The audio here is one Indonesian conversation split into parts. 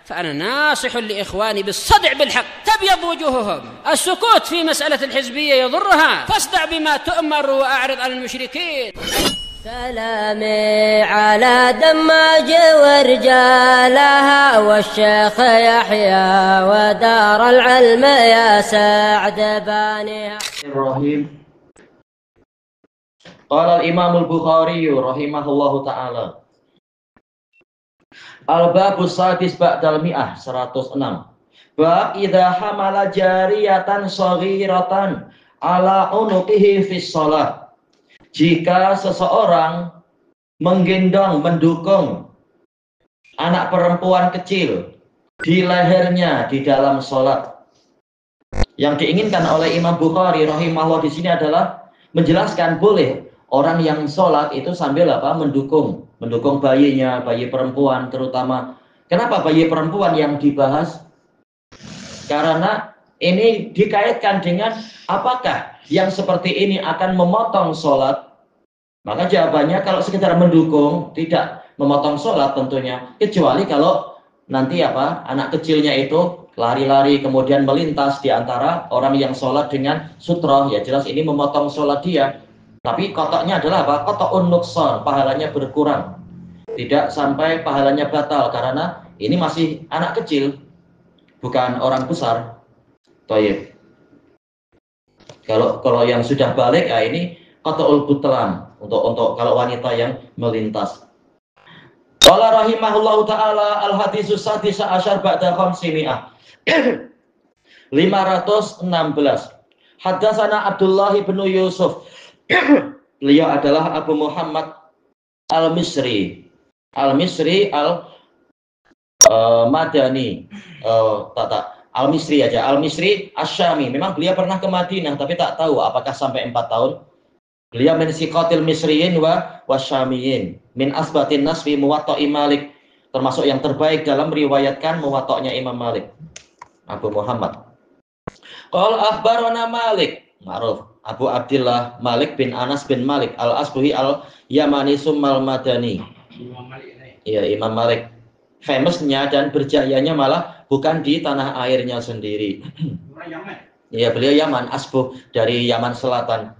فأنا ناصح لإخواني بالصدع بالحق تبيض وجوههم. السكوت في مسألة الحزبية يضرها، فاصدع بما تؤمر وأعرض عن المشركين. سلامي على دماج ورجالها والشيخ يحيى ودار العلم يا سعد بانيها. الرحيم. قال الإمام البخاري رحمه الله تعالى. Al-Babus Sadis Ba'dal Mi'ah 106. Bab idza hamala jariyatan shaghiratan ala unuqihi fis shalah. Jika seseorang menggendong, mendukung anak perempuan kecil di lehernya di dalam sholat. Yang diinginkan oleh Imam Bukhari rahimahullah di sini adalah menjelaskan boleh orang yang sholat itu sambil mendukung bayinya, bayi perempuan terutama. Kenapa bayi perempuan yang dibahas? Karena ini dikaitkan dengan apakah yang seperti ini akan memotong sholat. Maka jawabannya kalau sekedar mendukung tidak memotong sholat tentunya, kecuali kalau nanti anak kecilnya itu lari-lari kemudian melintas di antara orang yang sholat dengan sutroh, ya jelas ini memotong sholat dia. Tapi kotoknya adalah kotok nukson, pahalanya berkurang, tidak sampai pahalanya batal karena ini masih anak kecil, bukan orang besar. Toyib. Kalau yang sudah balik, ya ini kotok butlan untuk kalau wanita yang melintas. Qala rahimahullahu taala al hadisus sadis asyar ba'da khamsimi'ah. 516. Haddatsana Abdullah bin Yusuf. Beliau adalah Abu Muhammad Al-Misri Madani. Al-Misri aja, Al-Misri Asy-Syami. Memang beliau pernah ke Madinah tapi tak tahu apakah sampai 4 tahun. Beliau min siqatil misriyin wa wasyamiyin min asbatin nas fi muwatta'i Malik, termasuk yang terbaik dalam meriwayatkan muwatta'nya Imam Malik. Abu Muhammad. Qala akhbarana Malik, ma'ruf Abu Abdullah Malik bin Anas bin Malik Al-Asbuhi Al-Yamani Summal Madani. Imam Malik. Iya, Imam Malik. Famousnya dan berjayanya malah bukan di tanah airnya sendiri. Iya, beliau Yaman, Asbuh dari Yaman Selatan.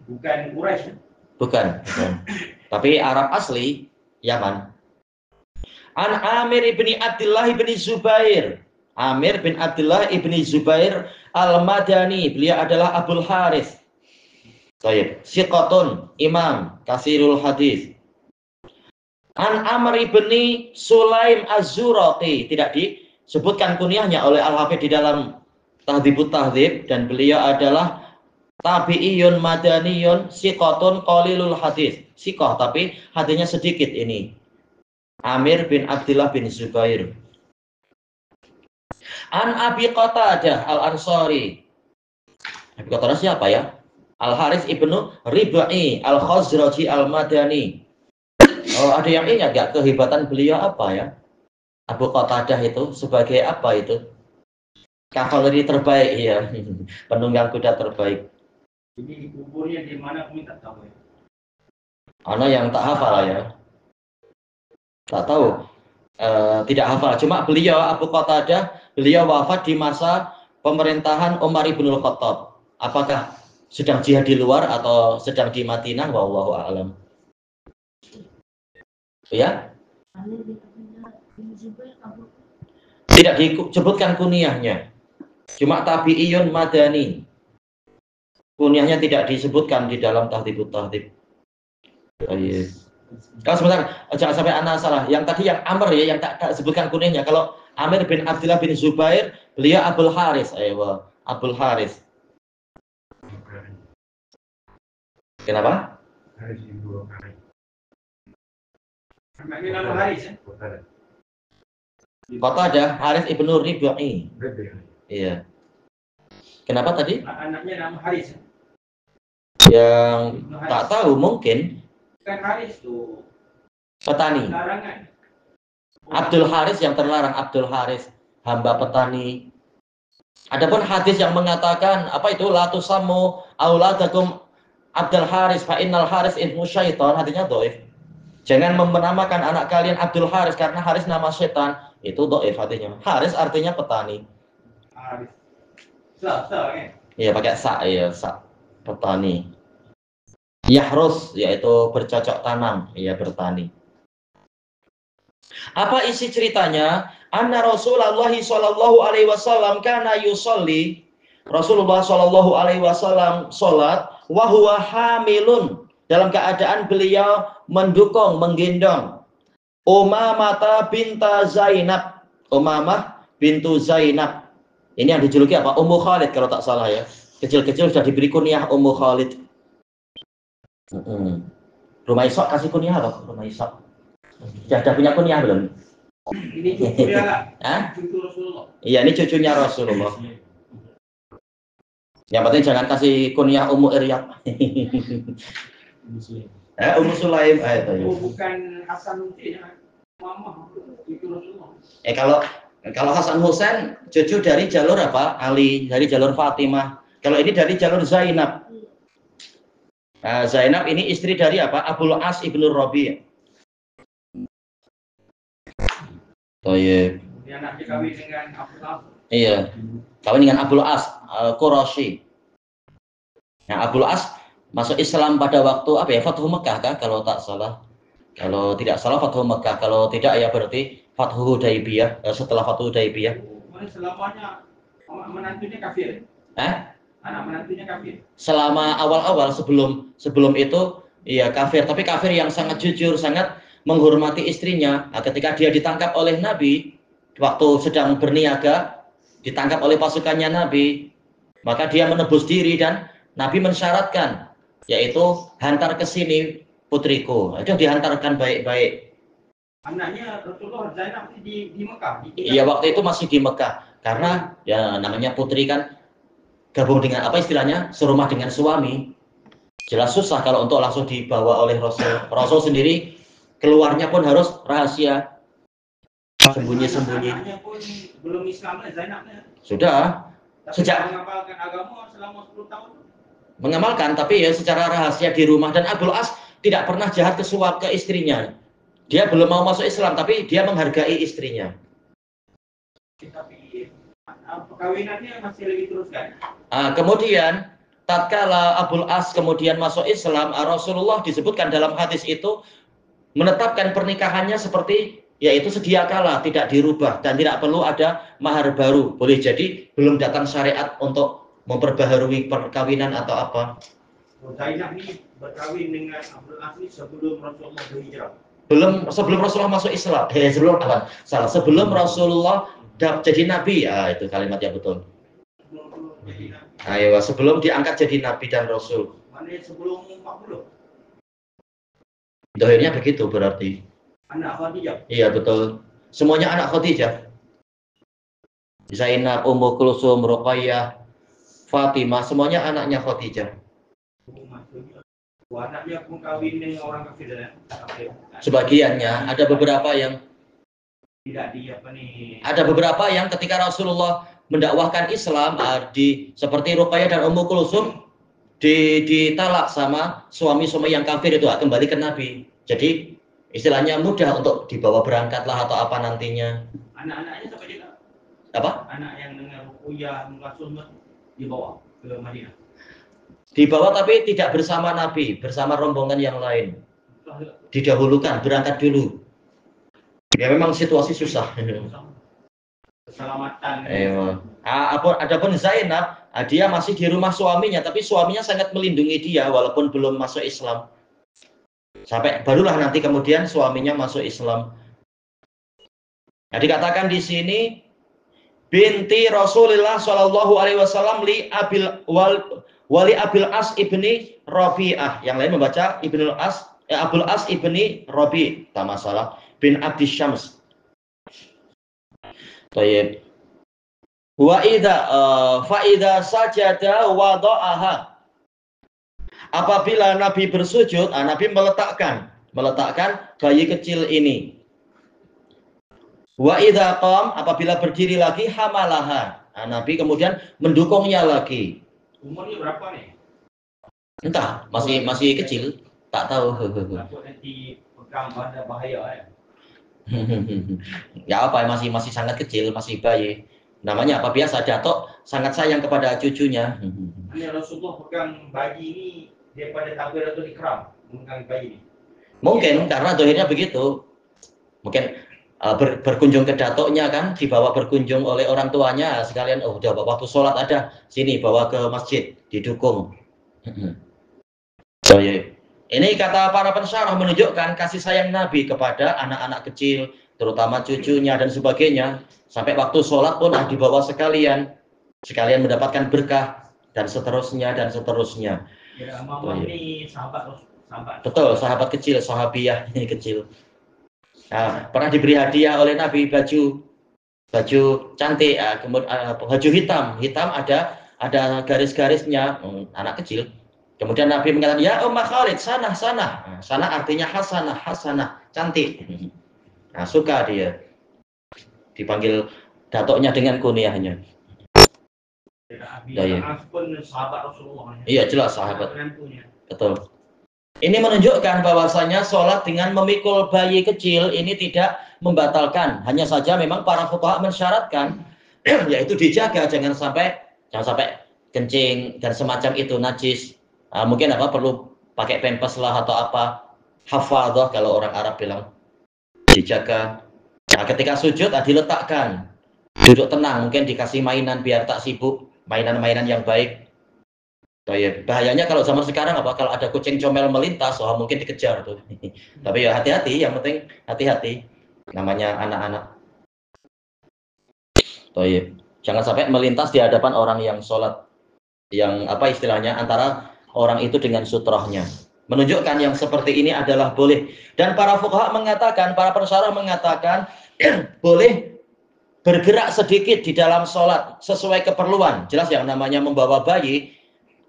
Bukan Quraisy. Bukan. Tapi Arab asli, Yaman. An Amir ibni Abdullah ibni Zubair. Amir bin Abdullah ibni Zubair Al-Madani. Beliau adalah Abul Harith. Baik. Siqatun, imam, kasirul hadis. An Amr ibni Sulaim Az-Zuraqi. Tidak disebutkan kunyahnya oleh Al-Hafidh di dalam Tahdhibut Tahdhib. Dan beliau adalah tabi'iyun madaniyun siqatun qalilul hadis. Siqah tapi hadisnya sedikit ini. Amir bin Abdullah bin Zubair. An Abi Qatadah Al-Ansari. Abi Qatadah siapa ya? Al-Harits ibnu Rib'i Al-Khazraji Al-Madani. Oh, ada yang ingat gak kehebatan beliau apa ya? Abu Qatadah itu sebagai apa itu? Kavaleri terbaik, ya. Penunggang kuda terbaik. Ini kuburnya di mana kami tak tahu ya. Ana yang tak hafal ya. Tak tahu. Tidak hafal. Cuma beliau Abu Qatadah, beliau wafat di masa pemerintahan Umar ibn Khattab. Apakah sedang jihad di luar atau sedang di Madinah? Wallahu a'lam. Ya? Tidak disebutkan kunyahnya. Cuma tabi'iyun madani. Kunyahnya tidak disebutkan di dalam Tahdhibut Tahdhib. Oh, iya. Kalau sebentar, jangan sampai ana salah. Yang tadi yang Amr ya, yang tak sebutkan kunyahnya. Kalau Amir bin Abdullah bin Zubair, beliau Abul Harits. Ayo, Abul Harits. Kenapa? Qatadah Harits ibnu Rib'i. Iya. Kenapa tadi? Anaknya nama Haris. Yang tak tahu mungkin. Kan Haris tuh. Petani. Larangan. Abdul Haris yang terlarang, Abdul Haris, hamba petani. Adapun hadis yang mengatakan apa itu la tusammu auladakum Abdul Haris fa innal Haris ibnu syaitan, hadisnya dhaif. Jangan menamakan anak kalian Abdul Haris karena Haris nama setan. itu dhaif artinya. Haris artinya petani. Haris. Kan? Iya, pakai sa, ya, sa. Petani. Yahrus yaitu bercocok tanam, ya bertani. Apa isi ceritanya? Anna Rasulullah sallallahu alaihi wasallam kana yusolli. Rasulullah sallallahu alaihi wasallam salat wa huwa hamilun, dalam keadaan beliau mendukung, menggendong Umamah binta Zainab. Umamah bintu Zainab. Ini yang dijuluki apa? Ummu Khalid kalau tak salah ya. Kecil-kecil sudah diberi kunyah Ummu Khalid. Rumaisok kasih kunyah atau Rumaisok? Sudah punya kunyah belum? Ini cucunya lah. Cucu Rasulullah. Iya, ini cucunya Rasulullah. Yang penting jangan kasih kunyah Ummu Iryad. Ummu Sulaim. Bukan Hasan Husain, Mama cucu Rasulullah. Kalau Hasan Husain cucu dari jalur apa? Ali, dari jalur Fatimah. Kalau ini dari jalur Zainab. Nah, Zainab ini istri dari apa? Abul As ibnu Rabi'. Dia anak dikawin dengan Abul As. Iya, kawin dengan Abul As Quraisy. Nah, Abul As masuk Islam pada waktu apa ya? Fathu Mekah kah? Kalau tak salah. Kalau tidak salah Fathu Mekah. Kalau tidak ya berarti Fathu Hudaibiyah. Setelah Fathu Hudaibiyah. Selamanya menantunya kafir. Anak menantunya kafir. Selama awal-awal sebelum itu ya kafir, tapi kafir yang sangat jujur, sangat menghormati istrinya. Nah, ketika dia ditangkap oleh Nabi waktu sedang berniaga, ditangkap oleh pasukannya Nabi, maka dia menebus diri dan Nabi mensyaratkan, yaitu hantar ke sini putriku. Itu dihantarkan baik-baik. Anaknya Rasulullah Zainab di Mekah. Iya, waktu itu masih di Mekah karena ya namanya putri kan gabung dengan apa istilahnya, serumah dengan suami. Jelas susah kalau untuk langsung dibawa oleh Rasul. Rasul sendiri keluarnya pun harus rahasia, sembunyi-sembunyi. Anaknya pun belum Islam Zainabnya. Sudah. Tapi Sejak mengamalkan agama selama 10 tahun. Mengamalkan, tapi ya secara rahasia di rumah. Dan Abul As tidak pernah jahat ke istrinya. Dia belum mau masuk Islam, tapi dia menghargai istrinya. Tapi perkawinannya masih lagi terus kan? Kemudian tatkala Abul As kemudian masuk Islam, Rasulullah disebutkan dalam hadis itu menetapkan pernikahannya seperti yaitu sedia kala, tidak dirubah dan tidak perlu ada mahar baru. Boleh jadi belum datang syariat untuk memperbaharui perkawinan atau apa. Zainab ini berkawin dengan Abdul Aziz sebelum Rasulullah berhijrah. Sebelum Rasulullah masuk Islam. Sebelum Rasulullah jadi nabi. Itu kalimat yang betul. Ayo, sebelum diangkat jadi nabi dan rasul. Mana sebelum 40? Dohirnya begitu berarti. Anak Khadijah. Iya, betul. Semuanya anak Khadijah. Zainab, Ummu Kulsum, Ruqayyah, Fatimah, semuanya anaknya Khadijah. Anaknya pun kawin dengan orang kafir. Sebagiannya, ada beberapa yang tidak di apa nih. Ada beberapa yang ketika Rasulullah mendakwahkan Islam, seperti Ruqayyah dan Ummu Kulsum ditalak sama suami-suami yang kafir itu, kembali ke Nabi. Jadi istilahnya mudah untuk dibawa berangkatlah atau apa nantinya. Anak-anaknya sampai juga. Apa? Anak yang dengan Ruqayyah Rasulullah dibawa ke Madinah. Dibawa tapi tidak bersama Nabi, bersama rombongan yang lain. Didahulukan, berangkat dulu. Ya memang situasi susah. Keselamatan. Adapun Zainab, dia masih di rumah suaminya, tapi suaminya sangat melindungi dia walaupun belum masuk Islam. Sampai barulah nanti kemudian suaminya masuk Islam. Nah, dikatakan di sini binti Rasulullah Shallallahu Alaihi Wasallam wali Abil As ibni Rabi'ah. Yang lain membaca Abul As ibni Rabi', tak masalah, bin Abdi Syams. Tayyib. Wa idza sajada wada'aha. Apabila Nabi bersujud, Nabi meletakkan bayi kecil ini. Wa idza qam, apabila berdiri lagi, hamalaha. Nabi kemudian mendukungnya lagi. Umurnya berapa nih? Entah, masih kecil, tak tahu. Takut nanti pegang pada bahaya ya. Ya apa, masih sangat kecil, masih bayi. Namanya apa, biasa datuk sangat sayang kepada cucunya. Ini Rasulullah pegang bayi ini daripada takbiratul ikram, memegang bayi ini. Mungkin karena dohirnya begitu. Mungkin berkunjung ke datuknya kan, dibawa berkunjung oleh orang tuanya sekalian. Oh, udah waktu sholat ada, sini bawa ke masjid, didukung. Oh, iya. Ini kata para pensyarah menunjukkan kasih sayang Nabi kepada anak-anak kecil, terutama cucunya dan sebagainya. Sampai waktu sholat pun dibawa sekalian mendapatkan berkah dan seterusnya dan seterusnya. Ya, Mama ini sahabat. Betul, sahabat kecil, sahabiah ini kecil. Nah, pernah diberi hadiah oleh Nabi baju cantik, kemudian baju hitam ada garis-garisnya, anak kecil. Kemudian Nabi mengatakan, ya Ummah Khalid, sana artinya hasanah, cantik. Nah, suka dia dipanggil datuknya dengan kunyahnya. Ya, pun sahabat Rasulullah. Iya, jelas sahabat. Betul. Ini menunjukkan bahwasanya sholat dengan memikul bayi kecil ini tidak membatalkan. Hanya saja memang para fuqaha mensyaratkan yaitu dijaga jangan sampai kencing dan semacam itu najis. Mungkin perlu pakai pempes lah atau apa, hafadhah kalau orang Arab bilang, dijaga. Nah, ketika sujud diletakkan, duduk tenang, mungkin dikasih mainan biar tak sibuk, mainan-mainan yang baik. Bahayanya kalau zaman sekarang kalau ada kucing comel melintas, mungkin dikejar tuh. Tapi ya hati-hati, yang penting hati-hati, namanya anak-anak. Jangan sampai melintas di hadapan orang yang sholat, yang istilahnya antara orang itu dengan sutrohnya. Menunjukkan yang seperti ini adalah boleh. Dan para fuqaha mengatakan, para pensyarah mengatakan boleh bergerak sedikit di dalam sholat sesuai keperluan. Jelas yang namanya membawa bayi,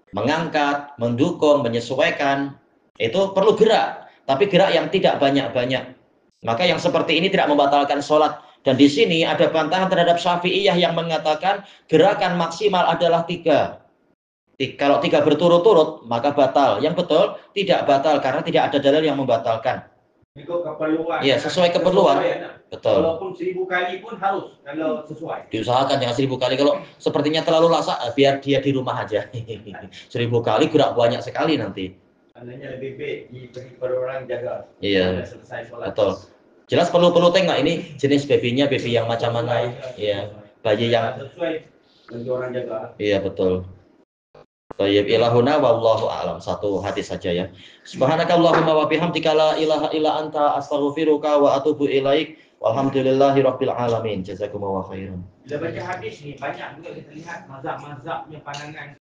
mengangkat, mendukung, menyesuaikan, itu perlu gerak, tapi gerak yang tidak banyak-banyak. Maka yang seperti ini tidak membatalkan sholat. Dan di sini ada bantahan terhadap Syafi'iyah yang mengatakan gerakan maksimal adalah 3. Kalau 3 berturut-turut maka batal. Yang betul tidak batal karena tidak ada dalil yang membatalkan. Ikut keperluan. Iya, sesuai keperluan. Betul. Walaupun 1000 kali pun harus kalau sesuai. Diusahakan jangan 1000 kali. Kalau sepertinya terlalu lasak, biar dia di rumah aja. 1000 kali gerak banyak sekali nanti. Andainya lebih baik diberi orang jaga. Iya. Selesai sholat. Betul. Jelas perlu tengok ini jenis baby yang macam mana. Iya. Bayi yang sesuai bagi orang jaga. Iya, betul. Tayyib ilahuna wallahu a'lam. Satu hadis saja ya. Subhanakallahumma wa bihamdika la ilaha illa anta astaghfiruka wa atubu ilaik. Walhamdulillahi rabbil alamin. Jazakumullahu khairan. Bila baca hadis ni banyak juga kita lihat mazhab-mazhabnya pandangan